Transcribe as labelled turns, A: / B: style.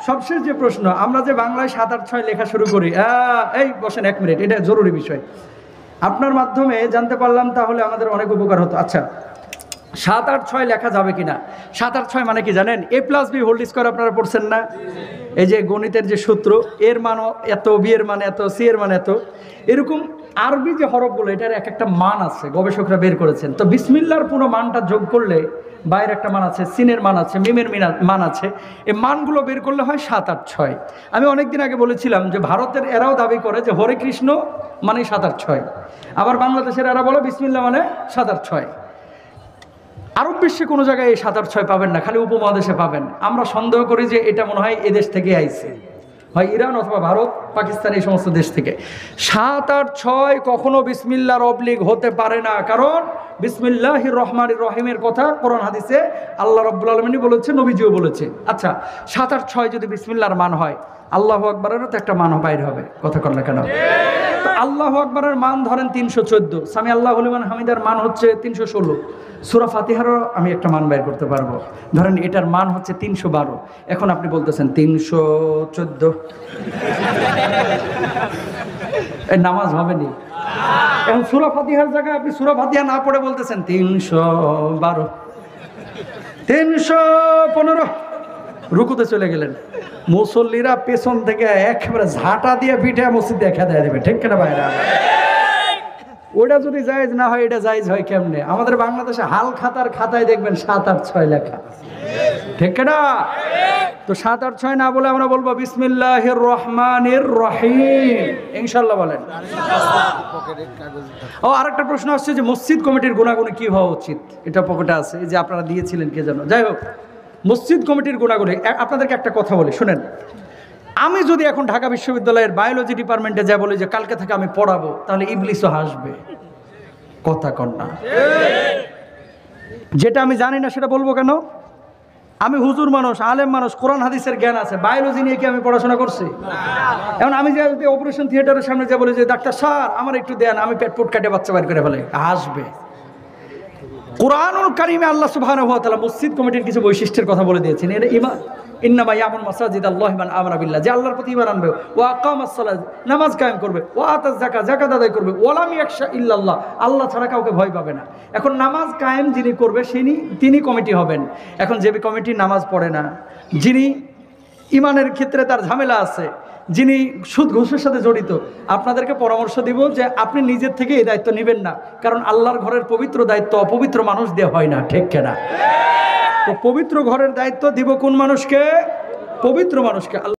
A: সবশেষ যে প্রশ্ন, আমরা যে বাংলায় ৭, ৮, ৬ লেখা শুরু করি, এই বসেন 1 মিনিট, এটা জরুরি বিষয়। আপনার মাধ্যমে জানতে পারলাম, তাহলে আমাদের অনেক উপকার হতো। আচ্ছা, ৭, ৮, ৬ লেখা যাবে কিনা? ৭, ৮, 6 মানে কি জানেন? a+b হোল স্কয়ার আপনারা পড়ছেন না? এই যে গণিতের যে সূত্র, এর মান এত, বি এর মান এত, সি এর মান এত, এরকম আরবি যে হরফগুলো, এটার এক একটা মান আছে, গবেষকরা বের করেছেন। তো বিসমিল্লাহর পুরো মানটা যোগ করলে বাইরের একটা মান আছে, সিনের মান আছে, মিমের মান আছে, এই মানগুলো বের করলে হয় ৭, ৮, ৬। আমি অনেকদিন আগে বলেছিলাম যে ভারতের এরাও দাবি করে যে হরে কৃষ্ণ মানে ৭, ৮, ৬, আবার বাংলাদেশের এরা বলে বিসমিল্লাহ মানে ৭, ৮, ৬। আরব বিশ্বে কোনো জায়গায় এই ৭, ৮, ৬ পাবেন না, খালি উপমহাদেশে পাবেন। আমরা সন্দেহ করি যে এটা মনে হয় এদেশ থেকে আইছে, হয় ইরান অথবা ভারত, পাকিস্তান, এই সমস্ত দেশ থেকে। ৭, ৮, ৬ কখনো বিসমিল্লাহর অবলিগ হতে পারে না, কারণ বিসমিল্লাহির রহমানির রহিমের কথা কোরআন হাদিসে আল্লাহ রাব্বুল আলামিন বলেছে, নবীজিও বলেছে। আচ্ছা, ৭, ৮, ৬ যদি বিসমিল্লাহর মান হয়, আল্লাহু আকবারেরও তো একটা মান বাইর হবে, কথা কর না কেন? তো আল্লাহু আকবারের মান ধরেন ৩১৪, সামি আল্লাহু লিমান হামিদার মান হচ্ছে ৩১৬, সূরা ফাতিহারও আমি একটা মান বের করতে পারবো, ধরেন এটার মান হচ্ছে ৩১২। এখন আপনি বলতেছেন ৩১৪, এই নামাজ হবে নি? এখন সূরা ফাতিহার জায়গায় আপনি সূরা ফাতিহা না পড়ে বলতেছেন ৩১২, ৩১৫, রুকুতে চলে গেলেন। মুসল্লিরা পেছন থেকে একেবারে ঝাঁটা দিয়ে পিঠে মসজিদে খেদা দেবে, ঠিক কিনা ভাইরা? ওটা যদি জায়েজ না হয়, এটা জায়েজ হয় কেমনে? আমাদের বাংলাদেশে হাল খাতার খাতায় দেখবেন ৭, ৮, ৬ লেখা, ঠিক কিনা? তো ৭, ৮, ৬ না বলে আমরা বলবো বিসমিল্লাহির রহমানির রহিম, ইনশাআল্লাহ বলেন। ও আরেকটা প্রশ্ন আসছে যে মসজিদ কমিটির গুণাগুণে কি হওয়া উচিত, এটা পকেটে আছে, এই যে আপনারা দিয়েছিলেন কে যেন। যাই হোক, মসজিদ কমিটির গুণাগুণে আপনাদেরকে একটা কথা বলি, শুনেন। আমি যদি এখন ঢাকা বিশ্ববিদ্যালয়ের বায়োলজি ডিপার্টমেন্টে যা বলি যে কালকে থেকে আমি পড়াবো, তাহলে ইবলিসও হাসবে, কথা কন না? যেটা আমি জানি না সেটা বলবো কেন? আমি হুজুর মানুষ, আলেম মানুষ, কোরআন হাদিসের জ্ঞান আছে, বায়োলজি নিয়ে কি আমি পড়াশোনা করছি? এখন আমি যদি অপারেশন থিয়েটারের সামনে যা বলি যে ডাক্তার স্যার আমার একটু দেন, আমি পেট পুট কাটে বাচ্চা বাইর করে ফেলে, হাসবে। কোরআনুল কারীমে আল্লাহ সুবহানাহু ওয়া তাআলা মসজিদ কমিটির কিছু বৈশিষ্ট্যের কথা বলে দিয়েছেন। এটা ঈমান, ইন্নামা ইয়ামুল মাসাজিদ আল্লাহি মান আমানা বিল্লাহ, যে আল্লাহর প্রতি ঈমান আনবে, ওয়া আকামাস সালাত, নামাজ কায়েম করবে, ওয়া আতাজ যাকাত, যাকাত আদায় করবে, ওয়া লাম ইয়াখশা ইল্লাল্লাহ, আল্লাহ ছাড়া কাউকে ভয় পাবে না। এখন নামাজ কায়েম যিনি করবে তিনি কমিটি হবেন। এখন যে কমিটি নামাজ পড়ে না, যিনি ঈমানের ক্ষেত্রে তার ঝামেলা আছে, যিনি সুদ ঘুষের সাথে জড়িত, আপনাদেরকে পরামর্শ দিব যে আপনি নিজের থেকে এই দায়িত্ব নেবেন না, কারণ আল্লাহর ঘরের পবিত্র দায়িত্ব অপবিত্র মানুষ দেওয়া হয় না, ঠিক কিনা? তো পবিত্র ঘরের দায়িত্ব দিব কোন মানুষকে? পবিত্র মানুষকে।